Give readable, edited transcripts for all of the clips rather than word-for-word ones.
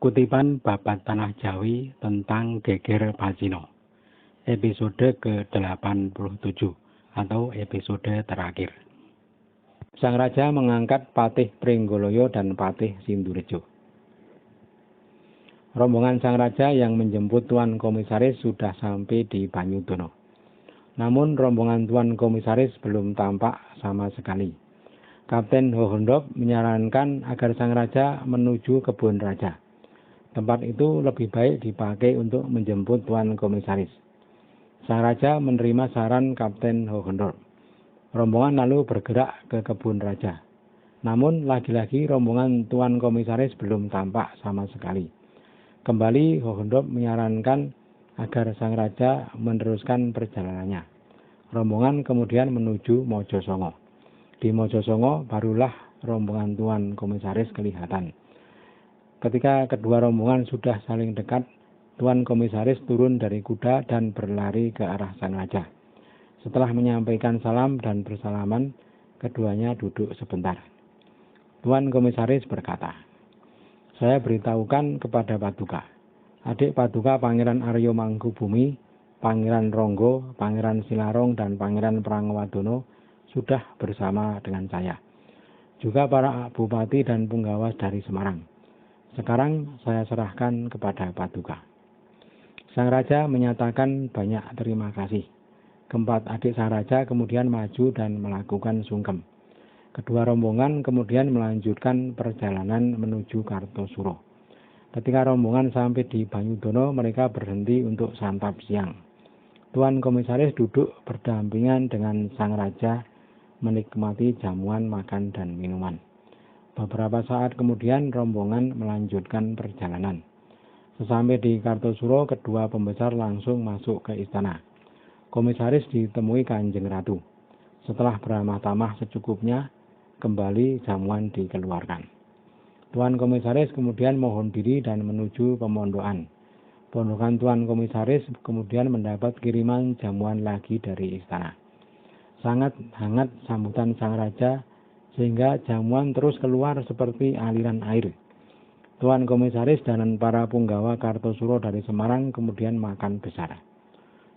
Kutipan Babat Tanah Jawi tentang Geger Basino, episode ke-87 atau episode terakhir. Sang Raja mengangkat Patih Pringgoloyo dan Patih Sindurejo. Rombongan Sang Raja yang menjemput Tuan Komisaris sudah sampai di Banyudono. Namun rombongan Tuan Komisaris belum tampak sama sekali. Kapten Hohondop menyarankan agar Sang Raja menuju kebun raja. Tempat itu lebih baik dipakai untuk menjemput Tuan Komisaris. Sang Raja menerima saran Kapten Hohondop. Rombongan lalu bergerak ke kebun raja. Namun lagi-lagi rombongan Tuan Komisaris belum tampak sama sekali. Kembali Hohondop menyarankan agar Sang Raja meneruskan perjalanannya. Rombongan kemudian menuju Mojosongo. Di Mojosongo barulah rombongan Tuan Komisaris kelihatan. Ketika kedua rombongan sudah saling dekat, Tuan Komisaris turun dari kuda dan berlari ke arah Sang Raja. Setelah menyampaikan salam dan bersalaman, keduanya duduk sebentar. Tuan Komisaris berkata, "Saya beritahukan kepada Paduka, adik Paduka Pangeran Aryo Mangkubumi, Pangeran Ronggo, Pangeran Silarong, dan Pangeran Prangwadono sudah bersama dengan saya. Juga para bupati dan punggawas dari Semarang. Sekarang saya serahkan kepada Paduka." Sang Raja menyatakan banyak terima kasih. Keempat adik Sang Raja kemudian maju dan melakukan sungkem. Kedua rombongan kemudian melanjutkan perjalanan menuju Kartosuro. Ketika rombongan sampai di Banyudono, mereka berhenti untuk santap siang. Tuan Komisaris duduk berdampingan dengan Sang Raja menikmati jamuan makan dan minuman. Beberapa saat kemudian rombongan melanjutkan perjalanan. Sesampai di Kartosuro, kedua pembesar langsung masuk ke istana. Komisaris ditemui Kanjeng Ratu. Setelah beramah tamah secukupnya, kembali jamuan dikeluarkan. Tuan Komisaris kemudian mohon diri dan menuju pemondokan. Pondokan Tuan Komisaris kemudian mendapat kiriman jamuan lagi dari istana. Sangat hangat sambutan Sang Raja, sehingga jamuan terus keluar seperti aliran air. Tuan Komisaris dan para punggawa Kartosuro dari Semarang kemudian makan besar.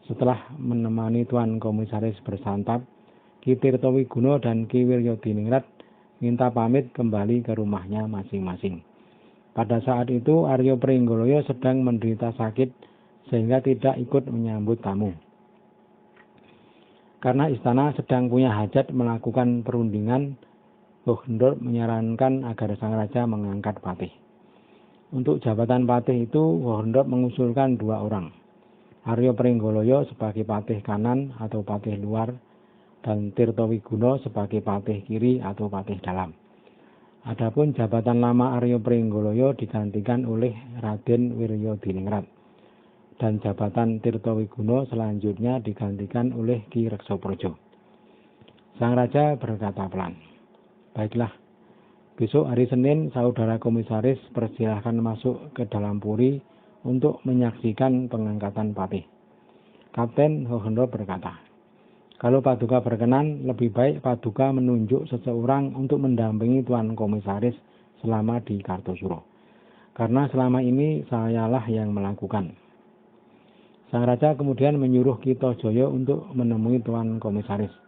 Setelah menemani Tuan Komisaris bersantap, Ki Tirtowiguno dan Ki Wiryodiningrat minta pamit kembali ke rumahnya masing-masing. Pada saat itu Aryo Pringgoloyo sedang menderita sakit sehingga tidak ikut menyambut tamu. Karena istana sedang punya hajat melakukan perundingan, Hohondop menyarankan agar Sang Raja mengangkat patih. Untuk jabatan patih itu, Hohondop mengusulkan dua orang. Aryo Pringgoloyo sebagai patih kanan atau patih luar, dan Tirtowiguno sebagai patih kiri atau patih dalam. Adapun jabatan lama Aryo Pringgoloyo digantikan oleh Raden Wiryodiningrat, dan jabatan Tirtowiguno selanjutnya digantikan oleh Ki Reksoprojo. Sang Raja berkata pelan, "Baiklah, besok hari Senin saudara Komisaris persilahkan masuk ke dalam puri untuk menyaksikan pengangkatan patih." Kapten Hohondop berkata, "Kalau Paduka berkenan, lebih baik Paduka menunjuk seseorang untuk mendampingi Tuan Komisaris selama di Kartosuro. Karena selama ini sayalah yang melakukan." Sang Raja kemudian menyuruh Ki Tojoyo untuk menemui Tuan Komisaris.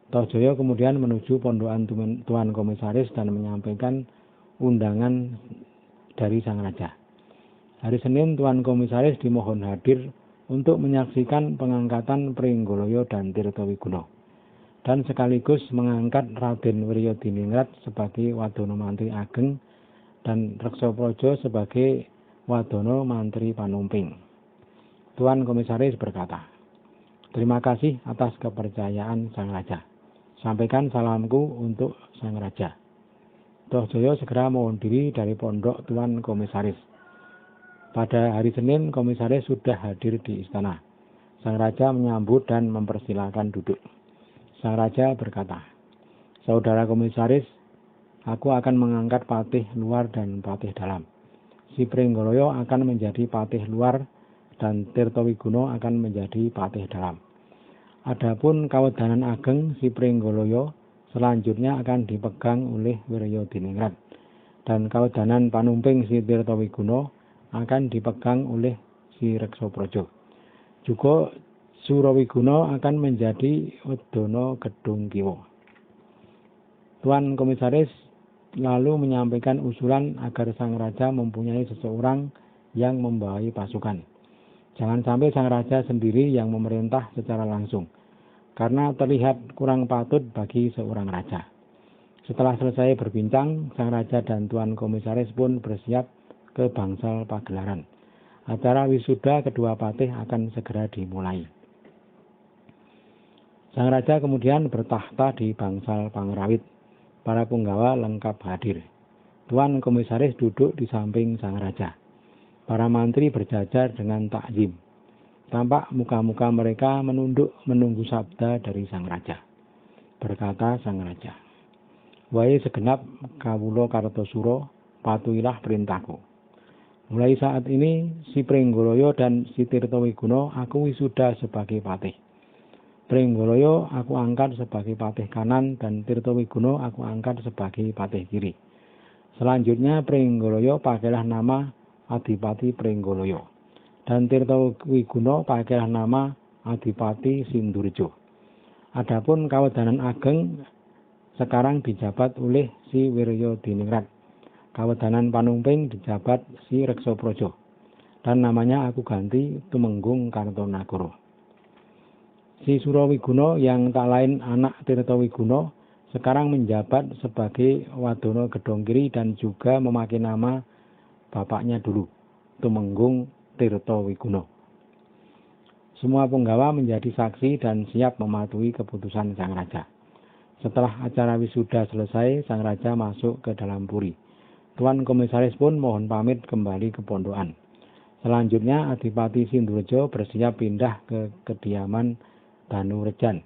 Tojoyo kemudian menuju pondokan Tuan Komisaris dan menyampaikan undangan dari Sang Raja. Hari Senin Tuan Komisaris dimohon hadir untuk menyaksikan pengangkatan Pringgoloyo dan Tirtowiguno, dan sekaligus mengangkat Raden Wiryodiningrat sebagai Wadono Mantri Ageng dan Reksoprojo sebagai Wadono Mantri Panumping. Tuan Komisaris berkata, "Terima kasih atas kepercayaan Sang Raja. Sampaikan salamku untuk Sang Raja." Tojoyo segera mohon diri dari pondok Tuan Komisaris. Pada hari Senin, Komisaris sudah hadir di istana. Sang Raja menyambut dan mempersilakan duduk. Sang Raja berkata, "Saudara Komisaris, aku akan mengangkat patih luar dan patih dalam. Si Pringgoloyo akan menjadi patih luar dan Tirtowiguno akan menjadi patih dalam. Adapun Kawedanan Ageng si Pringgoloyo selanjutnya akan dipegang oleh Wiryodiningrat, dan Kawedanan Panumping si Tirtowiguno akan dipegang oleh si Reksoprojo. Juga Surawiguna akan menjadi Wedana Gedung Kiwa. Tuan Komisaris lalu menyampaikan usulan agar sang raja mempunyai seseorang yang membawahi pasukan. Jangan sampai sang raja sendiri yang memerintah secara langsung, karena terlihat kurang patut bagi seorang raja. Setelah selesai berbincang, sang raja dan Tuan Komisaris pun bersiap ke bangsal pagelaran. Acara wisuda kedua patih akan segera dimulai. Sang raja kemudian bertahta di bangsal Pangrawit. Para punggawa lengkap hadir. Tuan Komisaris duduk di samping sang raja. Para mantri berjajar dengan takzim. Tampak muka-muka mereka menunduk menunggu sabda dari sang raja. Berkata sang raja, "Wahai segenap kawula Kartosuro, patuhilah perintahku. Mulai saat ini, si Pringgoloyo dan si Tirtowiguna aku wisuda sebagai patih. Pringgoloyo aku angkat sebagai patih kanan dan Tirtowiguna aku angkat sebagai patih kiri. Selanjutnya Pringgoloyo pakailah nama Adipati Pringgoloyo dan Tirtowiguna pakailah nama Adipati Sindurjo. Adapun Kawedanan Ageng sekarang dijabat oleh si Wiryo Diningrat. Kawedanan Panumping dijabat si Reksoprojo. Dan namanya aku ganti Tumenggung Kartonagoro. Si Surawiguna yang tak lain anak Tirtowiguna sekarang menjabat sebagai Wadana Gedong Kiri dan juga memakai nama bapaknya dulu, Tumenggung Tirtowiguna. Semua punggawa menjadi saksi dan siap mematuhi keputusan sang raja. Setelah acara wisuda selesai, sang raja masuk ke dalam puri. Tuan Komisaris pun mohon pamit kembali ke pondokan. Selanjutnya Adipati Sindurjo bersiap pindah ke kediaman Danurejan.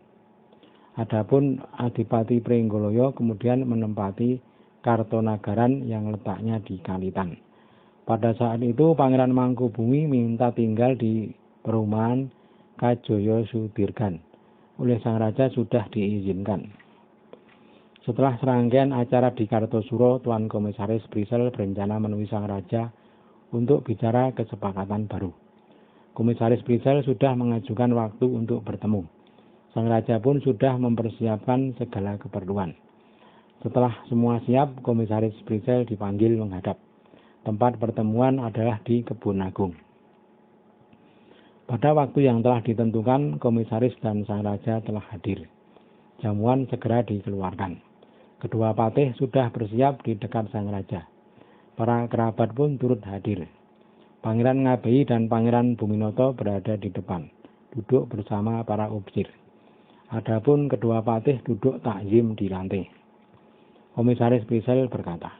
Adapun Adipati Pringgoloyo kemudian menempati Kartonagaran yang letaknya di Kalitan. Pada saat itu Pangeran Mangkubumi minta tinggal di perumahan Kajoyo Sudirgan. Oleh sang raja sudah diizinkan. Setelah serangkaian acara di Kartosuro, Tuan Komisaris Prisel berencana menemui sang raja untuk bicara kesepakatan baru. Komisaris Prisel sudah mengajukan waktu untuk bertemu. Sang raja pun sudah mempersiapkan segala keperluan. Setelah semua siap, Komisaris Prisel dipanggil menghadap. Tempat pertemuan adalah di Kebun Agung. Pada waktu yang telah ditentukan, Komisaris dan sang raja telah hadir. Jamuan segera dikeluarkan. Kedua patih sudah bersiap di dekat sang raja. Para kerabat pun turut hadir. Pangeran Ngabei dan Pangeran Buminoto berada di depan, duduk bersama para ubsir. Adapun kedua patih duduk takzim di lantai. Komisaris Prisel berkata,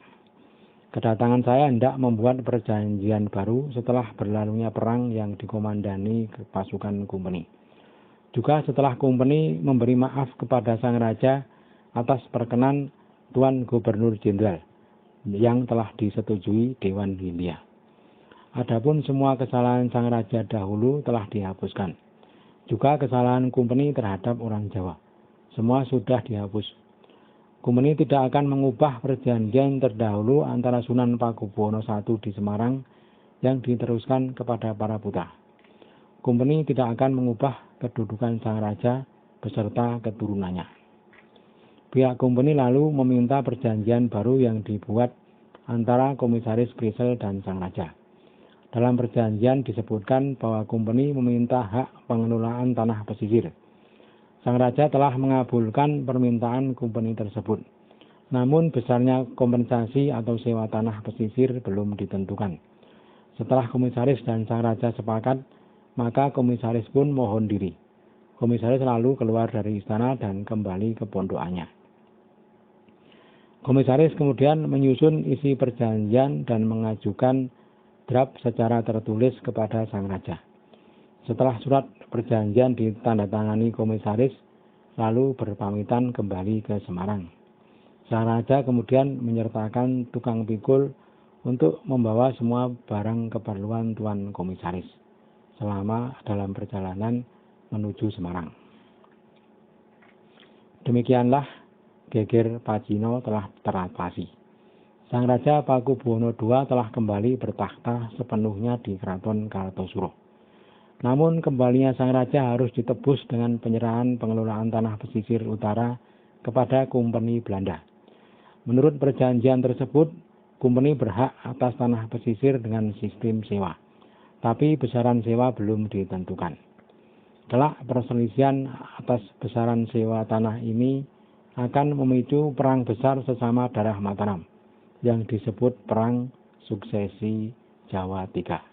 "Kedatangan saya hendak membuat perjanjian baru setelah berlalunya perang yang dikomandani pasukan Kumpeni. Juga setelah Kumpeni memberi maaf kepada sang raja atas perkenan Tuan Gubernur Jenderal yang telah disetujui Dewan Hindia. Adapun semua kesalahan sang raja dahulu telah dihapuskan. Juga kesalahan Kumpeni terhadap orang Jawa. Semua sudah dihapus. Kumpeni tidak akan mengubah perjanjian terdahulu antara Sunan Pakubuwono I di Semarang yang diteruskan kepada para putra. Kumpeni tidak akan mengubah kedudukan sang raja beserta keturunannya." Pihak Kumpeni lalu meminta perjanjian baru yang dibuat antara Komisaris Prisel dan sang raja. Dalam perjanjian disebutkan bahwa Kumpeni meminta hak pengelolaan tanah pesisir. Sang raja telah mengabulkan permintaan Kumpeni tersebut. Namun besarnya kompensasi atau sewa tanah pesisir belum ditentukan. Setelah Komisaris dan sang raja sepakat, maka Komisaris pun mohon diri. Komisaris lalu keluar dari istana dan kembali ke pondokannya. Komisaris kemudian menyusun isi perjanjian dan mengajukan draft secara tertulis kepada sang raja. Setelah surat perjanjian ditandatangani Komisaris, lalu berpamitan kembali ke Semarang. Sang raja kemudian menyertakan tukang pikul untuk membawa semua barang keperluan Tuan Komisaris selama dalam perjalanan menuju Semarang. Demikianlah geger Pacino telah teratasi. Sang Raja Pakubuwono II telah kembali bertakhta sepenuhnya di Keraton Kartosuro. Namun kembalinya sang raja harus ditebus dengan penyerahan pengelolaan tanah pesisir utara kepada Kompeni Belanda. Menurut perjanjian tersebut, Kompeni berhak atas tanah pesisir dengan sistem sewa, tapi besaran sewa belum ditentukan. Kelak perselisihan atas besaran sewa tanah ini akan memicu perang besar sesama darah Mataram yang disebut Perang Suksesi Jawa III.